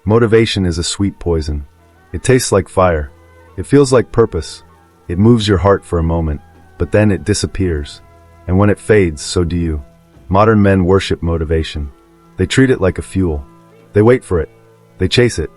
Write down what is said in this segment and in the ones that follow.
Motivation is a sweet poison. It tastes like fire. It feels like purpose. It moves your heart for a moment, but then it disappears. And when it fades, so do you. Modern men worship motivation. They treat it like a fuel. They wait for it. They chase it.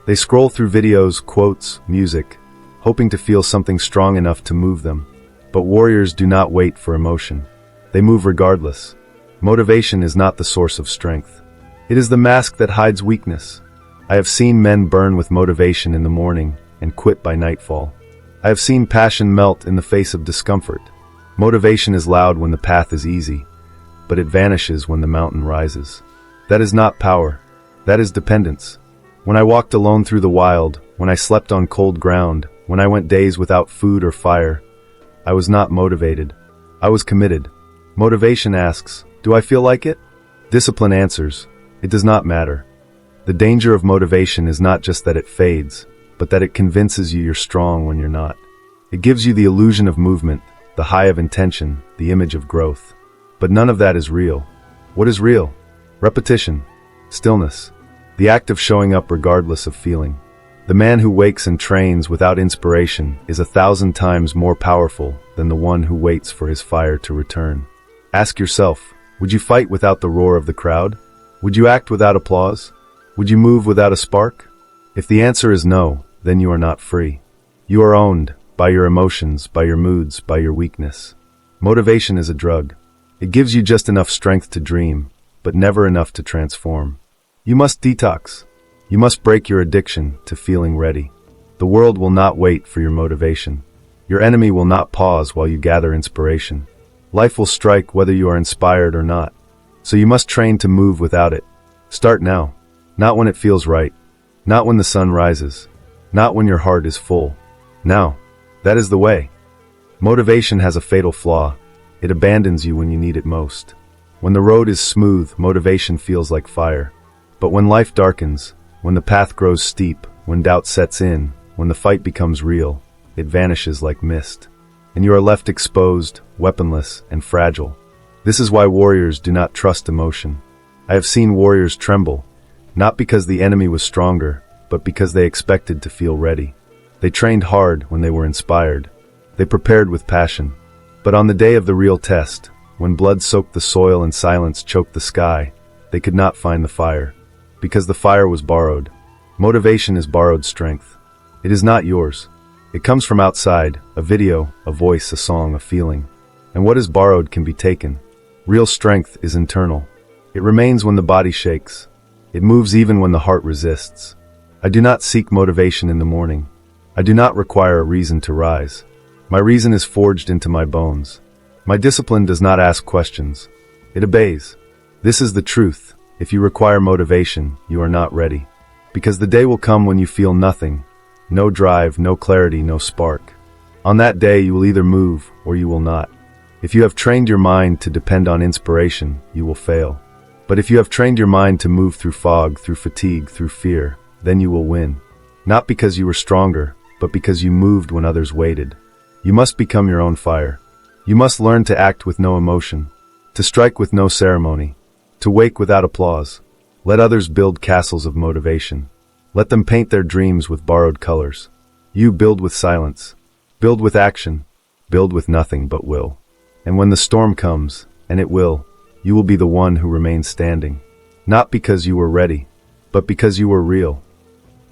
They scroll through videos, quotes, music, hoping to feel something strong enough to move them. But warriors do not wait for emotion. They move regardless. Motivation is not the source of strength. It is the mask that hides weakness. I have seen men burn with motivation in the morning and quit by nightfall. I have seen passion melt in the face of discomfort. Motivation is loud when the path is easy, but it vanishes when the mountain rises. That is not power. That is dependence. When I walked alone through the wild, when I slept on cold ground, when I went days without food or fire, I was not motivated. I was committed. Motivation asks, do I feel like it? Discipline answers, it does not matter. The danger of motivation is not just that it fades, but that it convinces you you're strong when you're not. It gives you the illusion of movement, the high of intention, the image of growth. But none of that is real. What is real? Repetition, stillness, the act of showing up regardless of feeling. The man who wakes and trains without inspiration is 1,000 times more powerful than the one who waits for his fire to return. Ask yourself, would you fight without the roar of the crowd? Would you act without applause? Would you move without a spark? If the answer is no, then you are not free. You are owned by your emotions, by your moods, by your weakness. Motivation is a drug. It gives you just enough strength to dream, but never enough to transform. You must detox. You must break your addiction to feeling ready. The world will not wait for your motivation. Your enemy will not pause while you gather inspiration. Life will strike whether you are inspired or not. So you must train to move without it. Start now. Not when it feels right. Not when the sun rises. Not when your heart is full. Now. That is the way. Motivation has a fatal flaw. It abandons you when you need it most. When the road is smooth, motivation feels like fire. But when life darkens, when the path grows steep, when doubt sets in, when the fight becomes real, it vanishes like mist. And you are left exposed, weaponless, and fragile. This is why warriors do not trust emotion. I have seen warriors tremble, not because the enemy was stronger, but because they expected to feel ready. They trained hard when they were inspired. They prepared with passion. But on the day of the real test, when blood soaked the soil and silence choked the sky, they could not find the fire. Because the fire was borrowed. Motivation is borrowed strength. It is not yours. It comes from outside, a video, a voice, a song, a feeling. And what is borrowed can be taken. Real strength is internal. It remains when the body shakes. It moves even when the heart resists. I do not seek motivation in the morning. I do not require a reason to rise. My reason is forged into my bones. My discipline does not ask questions. It obeys. This is the truth. If you require motivation, you are not ready. Because the day will come when you feel nothing. No drive, no clarity, no spark. On that day, you will either move or you will not. If you have trained your mind to depend on inspiration, you will fail. But if you have trained your mind to move through fog, through fatigue, through fear, then you will win. Not because you were stronger, but because you moved when others waited. You must become your own fire. You must learn to act with no emotion, to strike with no ceremony, to wake without applause. Let others build castles of motivation. Let them paint their dreams with borrowed colors. You build with silence. Build with action. Build with nothing but will. And when the storm comes, and it will, you will be the one who remains standing. Not because you were ready, but because you were real.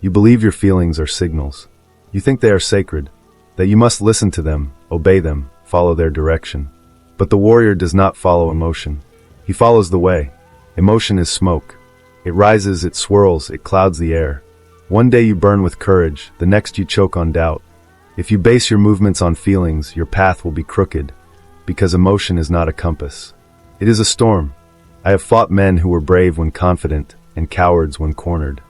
You believe your feelings are signals. You think they are sacred, that you must listen to them, obey them, follow their direction. But the warrior does not follow emotion. He follows the way. Emotion is smoke. It rises, it swirls, it clouds the air. One day you burn with courage, the next you choke on doubt. If you base your movements on feelings, your path will be crooked, because emotion is not a compass. It is a storm. I have fought men who were brave when confident, and cowards when cornered.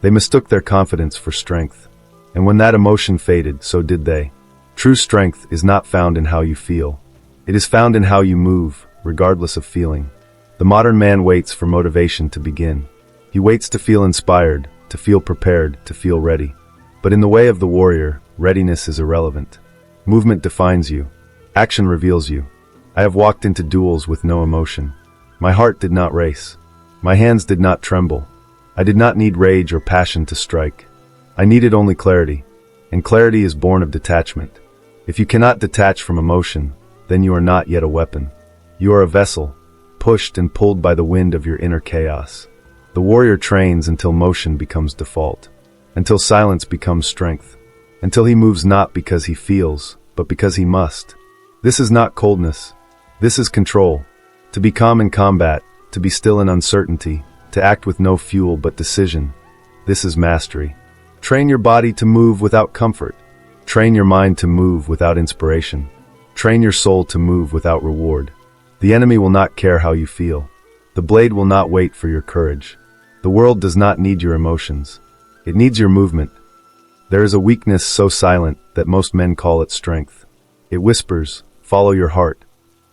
They mistook their confidence for strength. And when that emotion faded, so did they. True strength is not found in how you feel. It is found in how you move, regardless of feeling. The modern man waits for motivation to begin. He waits to feel inspired, to feel prepared, to feel ready. But in the way of the warrior, readiness is irrelevant. Movement defines you. Action reveals you. I have walked into duels with no emotion. My heart did not race. My hands did not tremble. I did not need rage or passion to strike. I needed only clarity, and clarity is born of detachment. If you cannot detach from emotion, then you are not yet a weapon. You are a vessel, pushed and pulled by the wind of your inner chaos. The warrior trains until motion becomes default, until silence becomes strength, until he moves not because he feels, but because he must. This is not coldness. This is control. To be calm in combat, to be still in uncertainty, to act with no fuel but decision. This is mastery. Train your body to move without comfort. Train your mind to move without inspiration. Train your soul to move without reward. The enemy will not care how you feel. The blade will not wait for your courage. The world does not need your emotions. It needs your movement. There is a weakness so silent that most men call it strength. It whispers, follow your heart.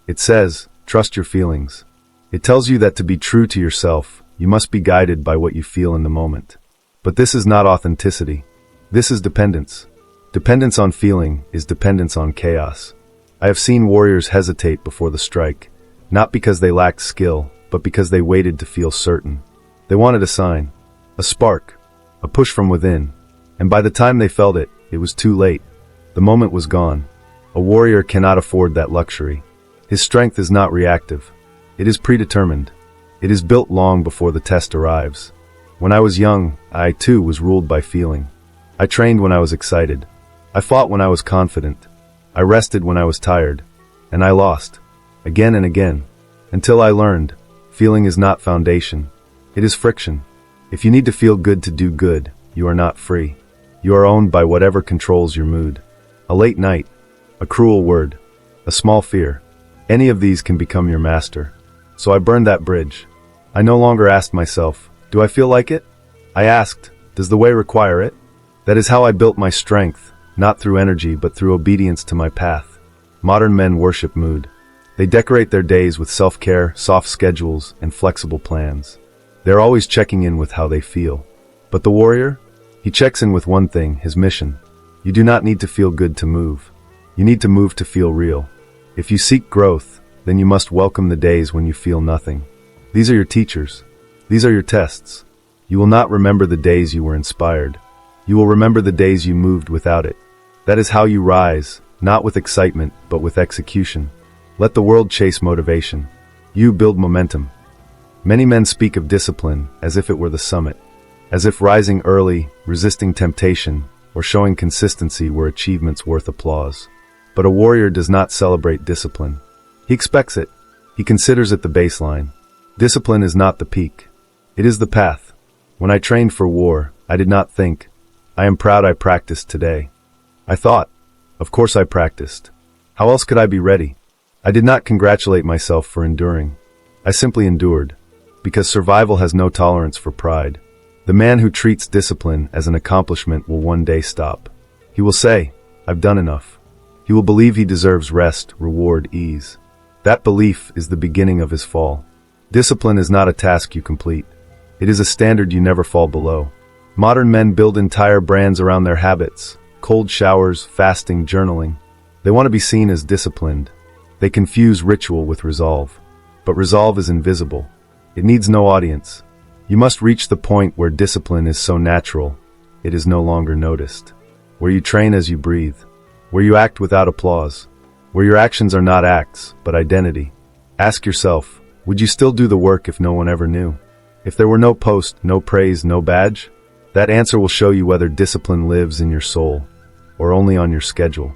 It says, trust your feelings. It tells you that to be true to yourself, you must be guided by what you feel in the moment. But this is not authenticity. This is dependence. Dependence on feeling is dependence on chaos. I have seen warriors hesitate before the strike, not because they lacked skill, but because they waited to feel certain. They wanted a sign, a spark, a push from within, and by the time they felt it, it was too late. The moment was gone. A warrior cannot afford that luxury. His strength is not reactive. It is predetermined. It is built long before the test arrives. When I was young, I too was ruled by feeling. I trained when I was excited. I fought when I was confident. I rested when I was tired. And I lost. Again and again. Until I learned, feeling is not foundation. It is friction. If you need to feel good to do good, you are not free. You are owned by whatever controls your mood. A late night, a cruel word, a small fear. Any of these can become your master. So I burned that bridge. I no longer asked myself, do I feel like it? I asked, does the way require it? That is how I built my strength, not through energy but through obedience to my path. Modern men worship mood. They decorate their days with self-care, soft schedules, and flexible plans. They're always checking in with how they feel. But the warrior? He checks in with one thing, his mission. You do not need to feel good to move. You need to move to feel real. If you seek growth, then you must welcome the days when you feel nothing. These are your teachers. These are your tests. You will not remember the days you were inspired. You will remember the days you moved without it. That is how you rise, not with excitement, but with execution. Let the world chase motivation. You build momentum. Many men speak of discipline as if it were the summit, as if rising early, resisting temptation, or showing consistency were achievements worth applause. But a warrior does not celebrate discipline. He expects it. He considers it the baseline. Discipline is not the peak. It is the path. When I trained for war, I did not think, I am proud I practiced today. I thought, of course I practiced. How else could I be ready? I did not congratulate myself for enduring. I simply endured, because survival has no tolerance for pride. The man who treats discipline as an accomplishment will one day stop. He will say, I've done enough. He will believe he deserves rest, reward, ease. That belief is the beginning of his fall. Discipline is not a task you complete. It is a standard you never fall below. Modern men build entire brands around their habits, cold showers, fasting, journaling. They want to be seen as disciplined. They confuse ritual with resolve. But resolve is invisible. It needs no audience. You must reach the point where discipline is so natural, it is no longer noticed. Where you train as you breathe. Where you act without applause. Where your actions are not acts, but identity. Ask yourself, would you still do the work if no one ever knew? If there were no post, no praise, no badge? That answer will show you whether discipline lives in your soul, or only on your schedule.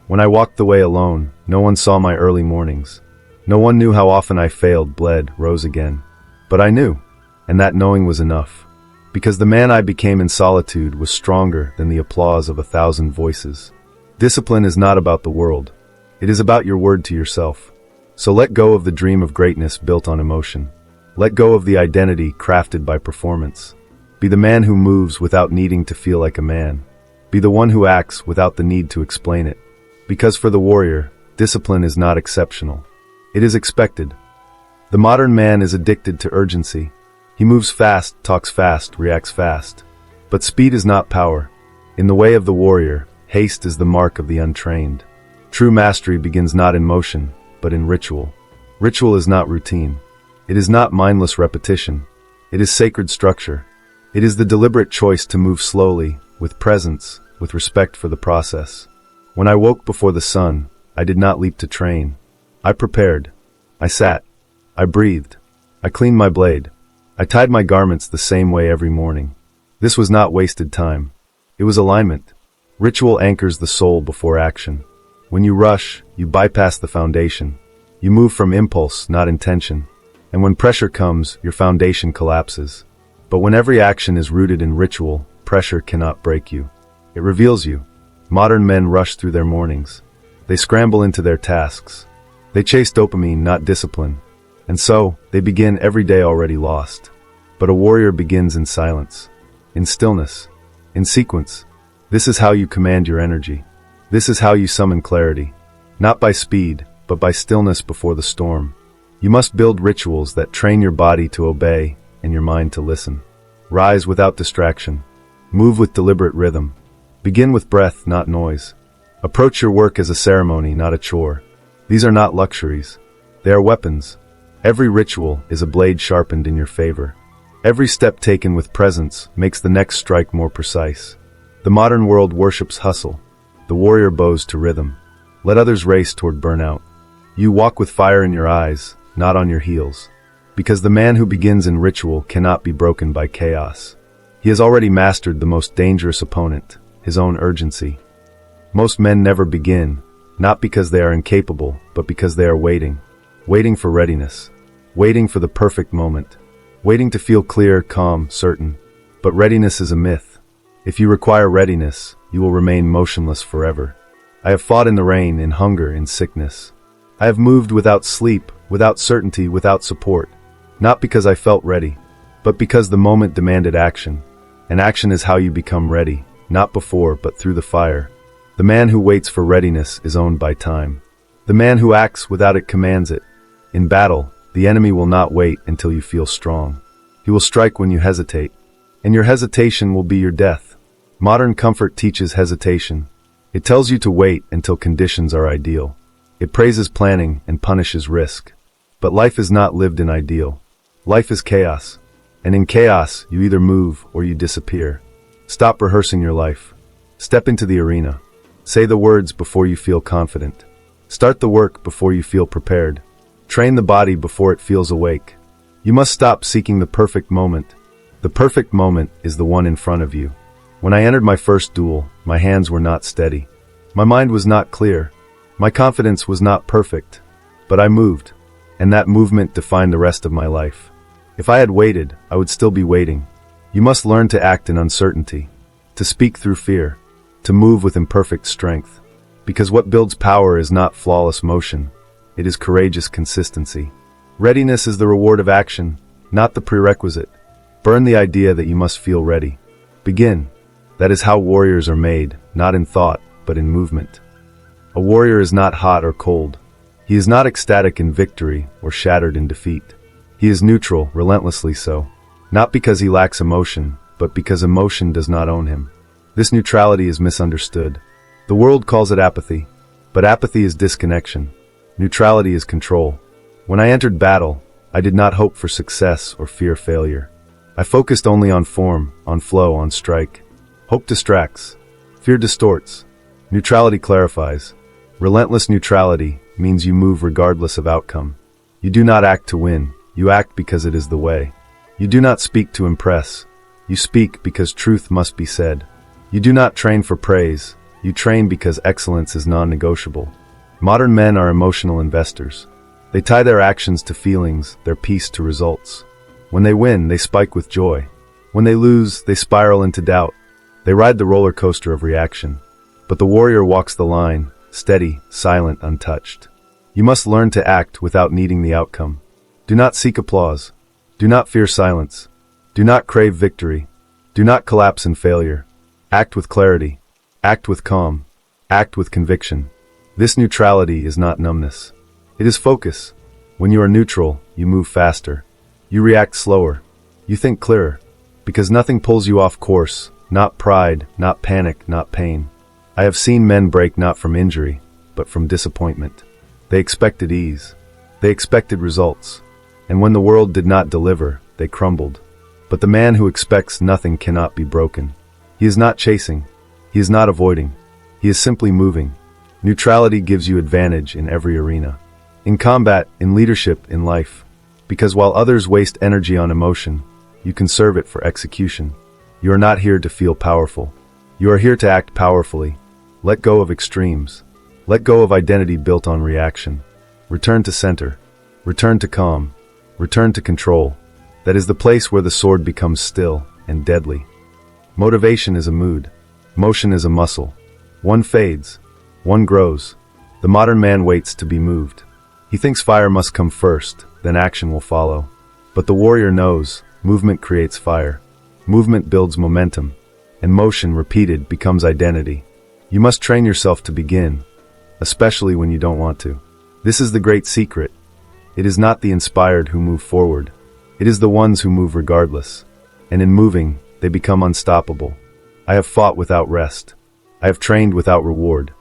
When I walked the way alone, no one saw my early mornings. No one knew how often I failed, bled, rose again. But I knew, and that knowing was enough. Because the man I became in solitude was stronger than the applause of 1,000 voices. Discipline is not about the world. It is about your word to yourself. So let go of the dream of greatness built on emotion. Let go of the identity crafted by performance. Be the man who moves without needing to feel like a man. Be the one who acts without the need to explain it. Because for the warrior, discipline is not exceptional. It is expected. The modern man is addicted to urgency. He moves fast, talks fast, reacts fast. But speed is not power. In the way of the warrior, haste is the mark of the untrained. True mastery begins not in motion, but in ritual. Ritual is not routine. It is not mindless repetition. It is sacred structure. It is the deliberate choice to move slowly, with presence, with respect for the process. When I woke before the sun, I did not leap to train. I prepared. I sat. I breathed. I cleaned my blade. I tied my garments the same way every morning. This was not wasted time. It was alignment. Ritual anchors the soul before action. When you rush, you bypass the foundation. You move from impulse, not intention. And when pressure comes, your foundation collapses. But when every action is rooted in ritual, pressure cannot break you. It reveals you. Modern men rush through their mornings. They scramble into their tasks. They chase dopamine, not discipline. And so, they begin every day already lost. But a warrior begins in silence, in stillness, in sequence. This is how you command your energy. This is how you summon clarity. Not by speed, but by stillness before the storm. You must build rituals that train your body to obey and your mind to listen. Rise without distraction. Move with deliberate rhythm. Begin with breath, not noise. Approach your work as a ceremony, not a chore. These are not luxuries. They are weapons. Every ritual is a blade sharpened in your favor. Every step taken with presence makes the next strike more precise. The modern world worships hustle. The warrior bows to rhythm. Let others race toward burnout. You walk with fire in your eyes, not on your heels. Because the man who begins in ritual cannot be broken by chaos. He has already mastered the most dangerous opponent, his own urgency. Most men never begin, not because they are incapable, but because they are waiting. Waiting for readiness. Waiting for the perfect moment. Waiting to feel clear, calm, certain. But readiness is a myth. If you require readiness, you will remain motionless forever. I have fought in the rain, in hunger, in sickness. I have moved without sleep, without certainty, without support. Not because I felt ready, but because the moment demanded action. And action is how you become ready, not before, but through the fire. The man who waits for readiness is owned by time. The man who acts without it commands it. In battle, the enemy will not wait until you feel strong. He will strike when you hesitate. And your hesitation will be your death. Modern comfort teaches hesitation. It tells you to wait until conditions are ideal. It praises planning and punishes risk. But life is not lived in ideal. Life is chaos. And in chaos, you either move or you disappear. Stop rehearsing your life. Step into the arena. Say the words before you feel confident. Start the work before you feel prepared. Train the body before it feels awake. You must stop seeking the perfect moment. The perfect moment is the one in front of you. When I entered my first duel, my hands were not steady. My mind was not clear. My confidence was not perfect. But I moved. And that movement defined the rest of my life. If I had waited, I would still be waiting. You must learn to act in uncertainty. To speak through fear. To move with imperfect strength. Because what builds power is not flawless motion. It is courageous consistency. Readiness is the reward of action, not the prerequisite. Burn the idea that you must feel ready. Begin. That is how warriors are made, not in thought, but in movement. A warrior is not hot or cold. He is not ecstatic in victory or shattered in defeat. He is neutral, relentlessly so. Not because he lacks emotion, but because emotion does not own him. This neutrality is misunderstood. The world calls it apathy, but apathy is disconnection. Neutrality is control. When I entered battle, I did not hope for success or fear failure. I focused only on form, on flow, on strike. Hope distracts. Fear distorts. Neutrality clarifies. Relentless neutrality means you move regardless of outcome. You do not act to win. You act because it is the way. You do not speak to impress. You speak because truth must be said. You do not train for praise. You train because excellence is non-negotiable. Modern men are emotional investors. They tie their actions to feelings, their peace to results. When they win, they spike with joy. When they lose, they spiral into doubt. They ride the roller coaster of reaction. But the warrior walks the line, steady, silent, untouched. You must learn to act without needing the outcome. Do not seek applause. Do not fear silence. Do not crave victory. Do not collapse in failure. Act with clarity. Act with calm. Act with conviction. This neutrality is not numbness. It is focus. When you are neutral, you move faster. You react slower. You think clearer. Because nothing pulls you off course. Not pride, not panic, not pain. I have seen men break not from injury, but from disappointment. They expected ease. They expected results. And when the world did not deliver, they crumbled. But the man who expects nothing cannot be broken. He is not chasing. He is not avoiding. He is simply moving. Neutrality gives you advantage in every arena. In combat, in leadership, in life. Because while others waste energy on emotion, you conserve it for execution. You are not here to feel powerful. You are here to act powerfully. Let go of extremes. Let go of identity built on reaction. Return to center. Return to calm. Return to control. That is the place where the sword becomes still and deadly. Motivation is a mood. Motion is a muscle. One fades. One grows. The modern man waits to be moved. He thinks fire must come first, then action will follow. But the warrior knows, movement creates fire. Movement builds momentum. And motion, repeated, becomes identity. You must train yourself to begin, especially when you don't want to. This is the great secret. It is not the inspired who move forward. It is the ones who move regardless. And in moving, they become unstoppable. I have fought without rest. I have trained without reward.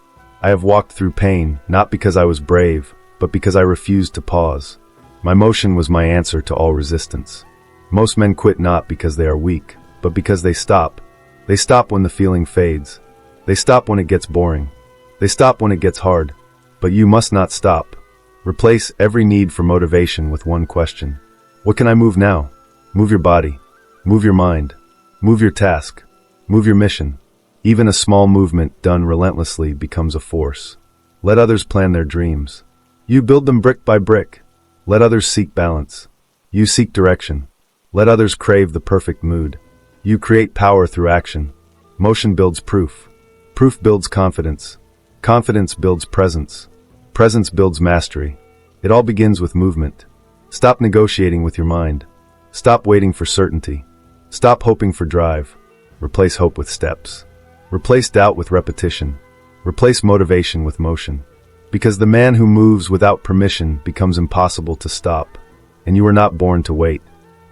I have walked through pain, not because I was brave, but because I refused to pause. My motion was my answer to all resistance. Most men quit not because they are weak, but because they stop. They stop when the feeling fades. They stop when it gets boring. They stop when it gets hard. But you must not stop. Replace every need for motivation with one question. What can I move now? Move your body. Move your mind. Move your task. Move your mission. Even a small movement done relentlessly becomes a force. Let others plan their dreams. You build them brick by brick. Let others seek balance. You seek direction. Let others crave the perfect mood. You create power through action. Motion builds proof. Proof builds confidence. Confidence builds presence. Presence builds mastery. It all begins with movement. Stop negotiating with your mind. Stop waiting for certainty. Stop hoping for drive. Replace hope with steps. Replace doubt with repetition. Replace motivation with motion. Because the man who moves without permission becomes impossible to stop. And you were not born to wait.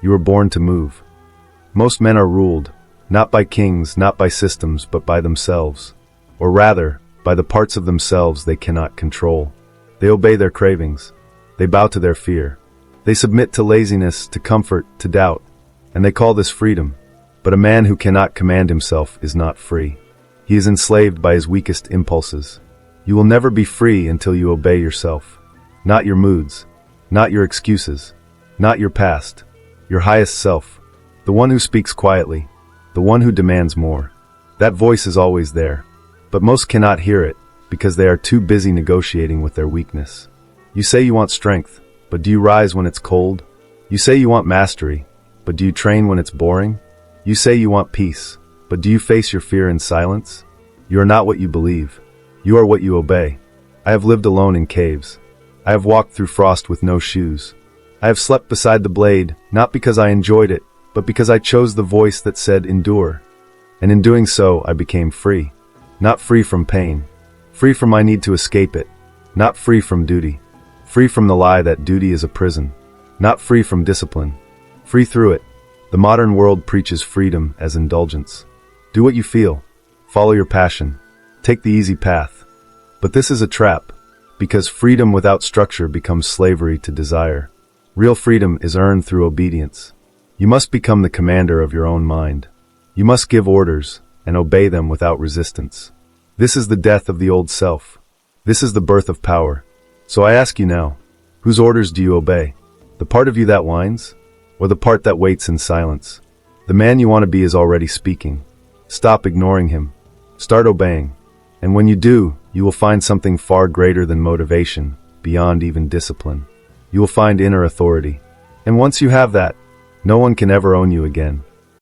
You were born to move. Most men are ruled, not by kings, not by systems, but by themselves. Or rather, by the parts of themselves they cannot control. They obey their cravings. They bow to their fear. They submit to laziness, to comfort, to doubt. And they call this freedom. But a man who cannot command himself is not free. He is enslaved by his weakest impulses. You will never be free until you obey yourself. Not your moods. Not your excuses. Not your past. Your highest self. The one who speaks quietly. The one who demands more. That voice is always there. But most cannot hear it, because they are too busy negotiating with their weakness. You say you want strength, but do you rise when it's cold? You say you want mastery, but do you train when it's boring? You say you want peace, but do you face your fear in silence? You are not what you believe. You are what you obey. I have lived alone in caves. I have walked through frost with no shoes. I have slept beside the blade, not because I enjoyed it, but because I chose the voice that said endure. And in doing so, I became free. Not free from pain. Free from my need to escape it. Not free from duty. Free from the lie that duty is a prison. Not free from discipline. Free through it. The modern world preaches freedom as indulgence. Do what you feel. Follow your passion. Take the easy path. But this is a trap, because freedom without structure becomes slavery to desire. Real freedom is earned through obedience. You must become the commander of your own mind. You must give orders and obey them without resistance. This is the death of the old self. This is the birth of power. So I ask you now, whose orders do you obey? The part of you that whines, or the part that waits in silence? The man you want to be is already speaking. Stop ignoring him. Start obeying. And when you do, you will find something far greater than motivation, beyond even discipline. You will find inner authority. And once you have that, no one can ever own you again.